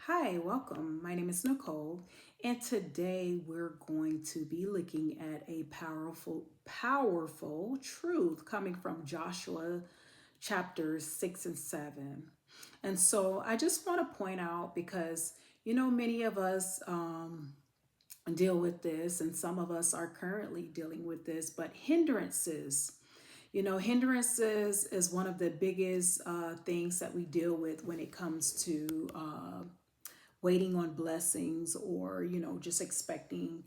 Hi, welcome. My name is Nicole, and today we're going to be looking at a powerful truth coming from Joshua chapters 6 and 7. And so I just want to point out because, many of us deal with this, and some of us are currently dealing with this, but hindrances. Hindrances is one of the biggest things that we deal with when it comes to waiting on blessings or just expecting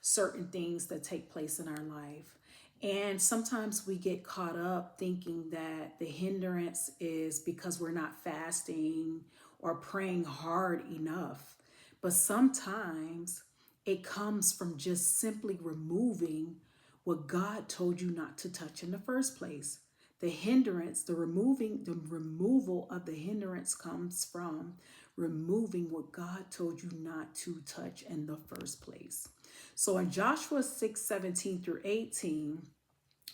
certain things that take place in our life. And sometimes we get caught up thinking that the hindrance is because we're not fasting or praying hard enough. But sometimes it comes from just simply removing what God told you not to touch in the first place. The hindrance, the removal of the hindrance comes from removing what God told you not to touch in the first place. So in Joshua 6:17 through 18,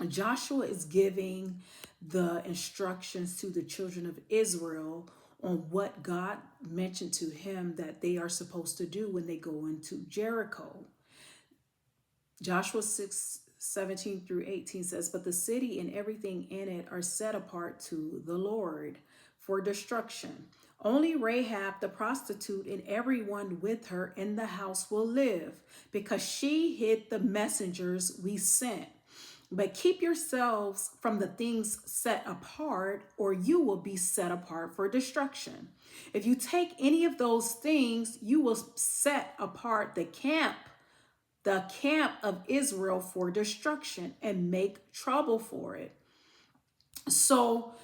Joshua is giving the instructions to the children of Israel on what God mentioned to him that they are supposed to do when they go into Jericho. Joshua 6:17 through 18 says, "But the city and everything in it are set apart to the Lord for destruction. Only Rahab the prostitute and everyone with her in the house will live, because she hid the messengers we sent. But keep yourselves from the things set apart, or you will be set apart for destruction. If you take any of those things, you will set apart the camp of Israel for destruction and make trouble for it." So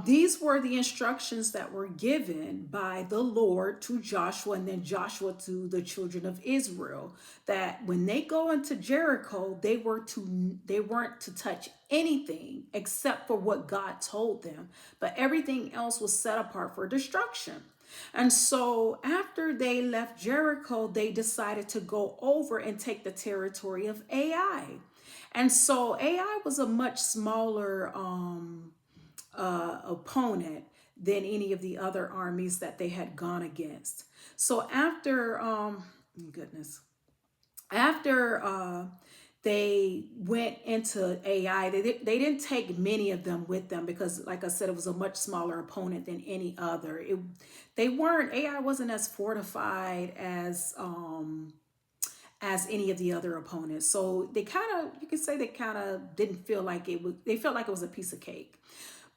these were the instructions that were given by the Lord to Joshua and then Joshua to the children of Israel, that when they go into Jericho, they weren't to touch anything except for what God told them, but everything else was set apart for destruction. And so after they left Jericho, they decided to go over and take the territory of Ai. And so Ai was a much smaller opponent than any of the other armies that they had gone against. So goodness, after they went into Ai, they didn't take many of them with them because, like I said, it was a much smaller opponent than any other. Ai wasn't as fortified as any of the other opponents. So you could say they kind of didn't feel like it was, they felt like it was a piece of cake.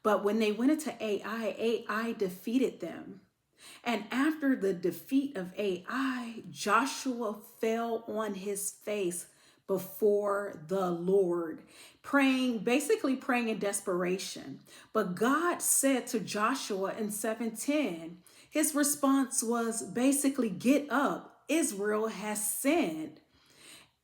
But when they went into Ai defeated them. And after the defeat of Ai, Joshua fell on his face before the Lord, basically praying in desperation. But God said to Joshua in 7:10, his response was basically, "Get up, Israel has sinned."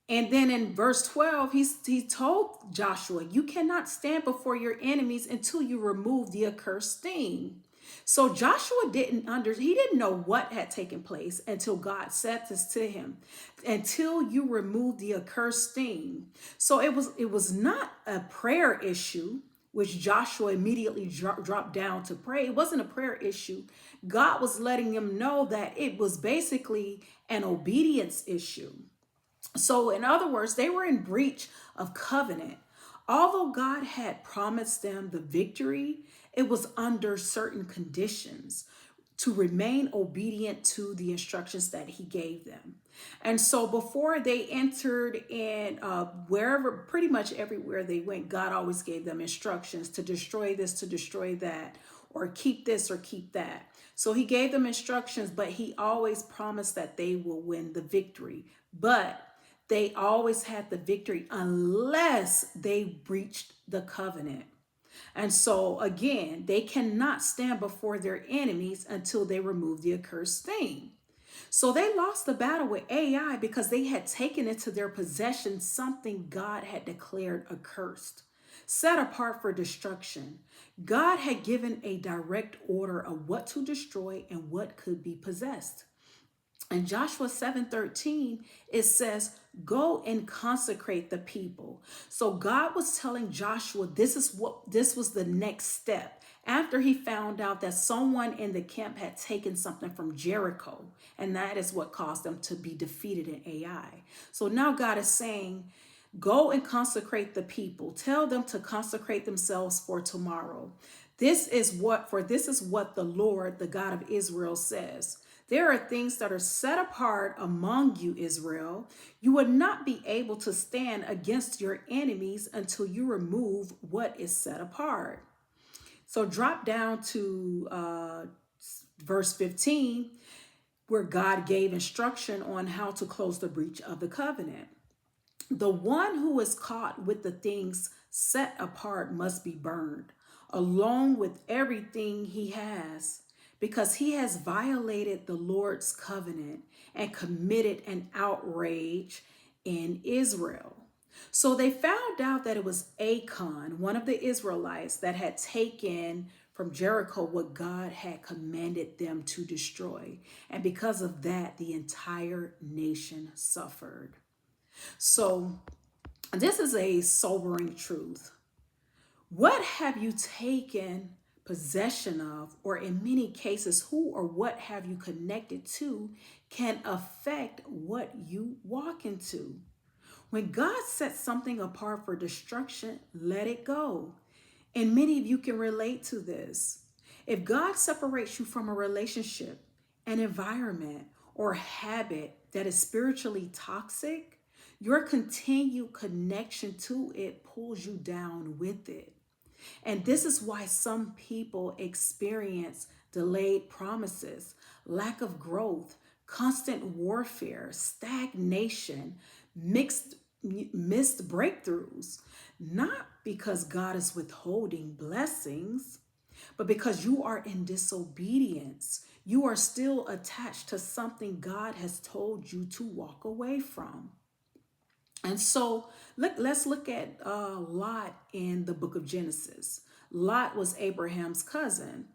And then in verse 12, he told Joshua, "You cannot stand before your enemies until you remove the accursed thing." So Joshua he didn't know what had taken place until God said this to him, "Until you remove the accursed thing." So it was not a prayer issue, which Joshua immediately dropped down to pray. It wasn't a prayer issue. God was letting him know that it was basically an obedience issue. So, in other words, they were in breach of covenant. Although God had promised them the victory, it was under certain conditions to remain obedient to the instructions that he gave them. And so before they entered in wherever, pretty much everywhere they went, God always gave them instructions to destroy this, to destroy that, or keep this or keep that. So he gave them instructions, but he always promised that they will win the victory. But they always had the victory unless they breached the covenant. And so again, they cannot stand before their enemies until they remove the accursed thing. So they lost the battle with Ai because they had taken into their possession something God had declared accursed, set apart for destruction. God had given a direct order of what to destroy and what could be possessed. In Joshua 7:13, it says, "Go and consecrate the people." So God was telling Joshua this was the next step. after he found out that someone in the camp had taken something from Jericho, and that is what caused them to be defeated in Ai. So now God is saying, go and consecrate the people. Tell them to consecrate themselves for tomorrow. This is what the Lord, the God of Israel, says. There are things that are set apart among you, Israel. You would not be able to stand against your enemies until you remove what is set apart. So drop down to verse 15, where God gave instruction on how to close the breach of the covenant. The one who is caught with the things set apart must be burned, along with everything he has, because he has violated the Lord's covenant and committed an outrage in Israel. So they found out that it was Achan, one of the Israelites, that had taken from Jericho what God had commanded them to destroy. And because of that, the entire nation suffered. So this is a sobering truth. What have you taken possession of, or in many cases, who or what have you connected to, can affect what you walk into. When God sets something apart for destruction, let it go. And many of you can relate to this. If God separates you from a relationship, an environment, or habit that is spiritually toxic, your continued connection to it pulls you down with it. And this is why some people experience delayed promises, lack of growth, constant warfare, stagnation, missed breakthroughs, not because God is withholding blessings, but because you are in disobedience. You are still attached to something God has told you to walk away from. And so let's look at Lot in the book of Genesis. Lot was Abraham's cousin.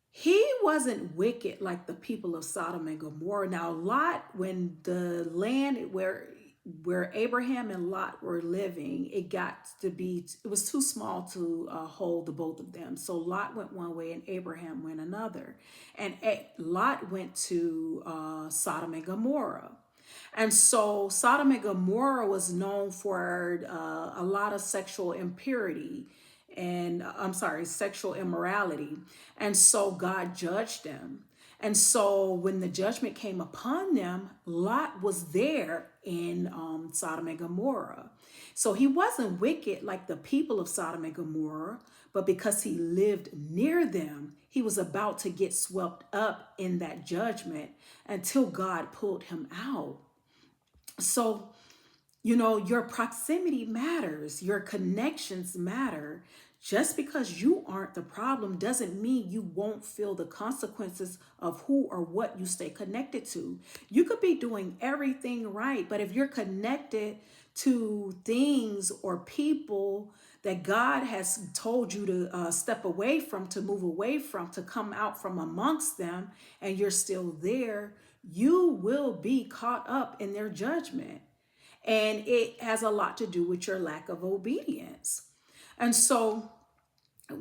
He wasn't wicked like the people of Sodom and Gomorrah. Now, Lot, when the land where Abraham and Lot were living, it was too small to hold the both of them. So Lot went one way and Abraham went another. And Lot went to Sodom and Gomorrah. And so Sodom and Gomorrah was known for a lot of sexual impurity and sexual immorality. And so God judged them. And so when the judgment came upon them, Lot was there in Sodom and Gomorrah. So he wasn't wicked like the people of Sodom and Gomorrah, but because he lived near them, he was about to get swept up in that judgment until God pulled him out. So, your proximity matters, your connections matter. Just because you aren't the problem doesn't mean you won't feel the consequences of who or what you stay connected to. You could be doing everything right, but if you're connected to things or people that God has told you to step away from, to move away from, to come out from amongst them, and you're still there, you will be caught up in their judgment. And it has a lot to do with your lack of obedience. And so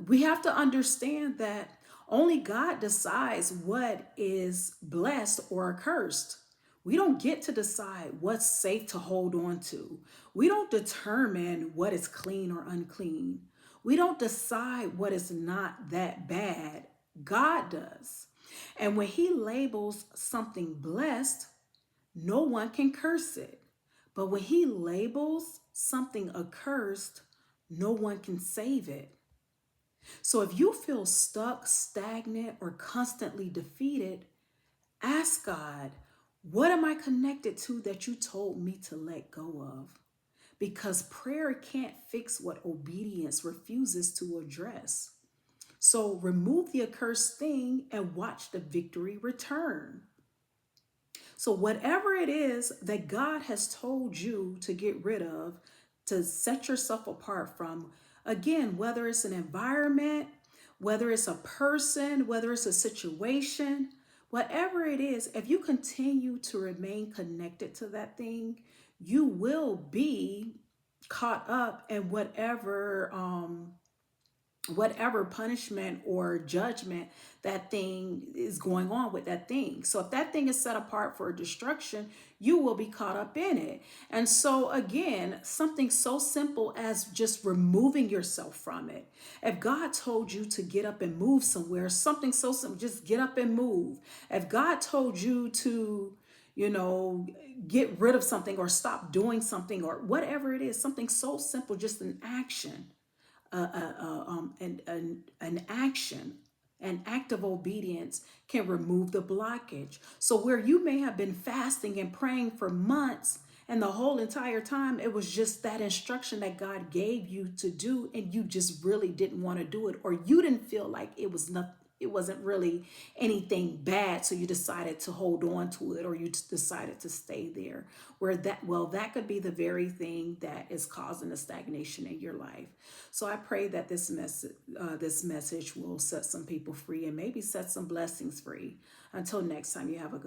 we have to understand that only God decides what is blessed or cursed. We don't get to decide what's safe to hold on to. We don't determine what is clean or unclean. We don't decide what is not that bad. God does. And when he labels something blessed, no one can curse it. But when he labels something accursed, no one can save it. So if you feel stuck, stagnant, or constantly defeated, ask God, what am I connected to that you told me to let go of? Because prayer can't fix what obedience refuses to address. So remove the accursed thing and watch the victory return. So whatever it is that God has told you to get rid of, to set yourself apart from, again, whether it's an environment, whether it's a person, whether it's a situation, whatever it is, if you continue to remain connected to that thing, you will be caught up in whatever whatever punishment or judgment that thing is going on with that thing. So if that thing is set apart for destruction, you will be caught up in it. And so again, something so simple as just removing yourself from it. If God told you to get up and move somewhere, something so simple, just get up and move. If God told you to, you know, get rid of something or stop doing something or whatever it is, something so simple, just an action, an action, an act of obedience can remove the blockage. So where you may have been fasting and praying for months, and the whole entire time it was just that instruction that God gave you to do, and you just really didn't want to do it, or you didn't feel like it was nothing, it wasn't really anything bad, so you decided to hold on to it, or you decided to stay there, where that, well, that could be the very thing that is causing a stagnation in your life. So I pray that this message will set some people free and maybe set some blessings free. Until next time, you have a good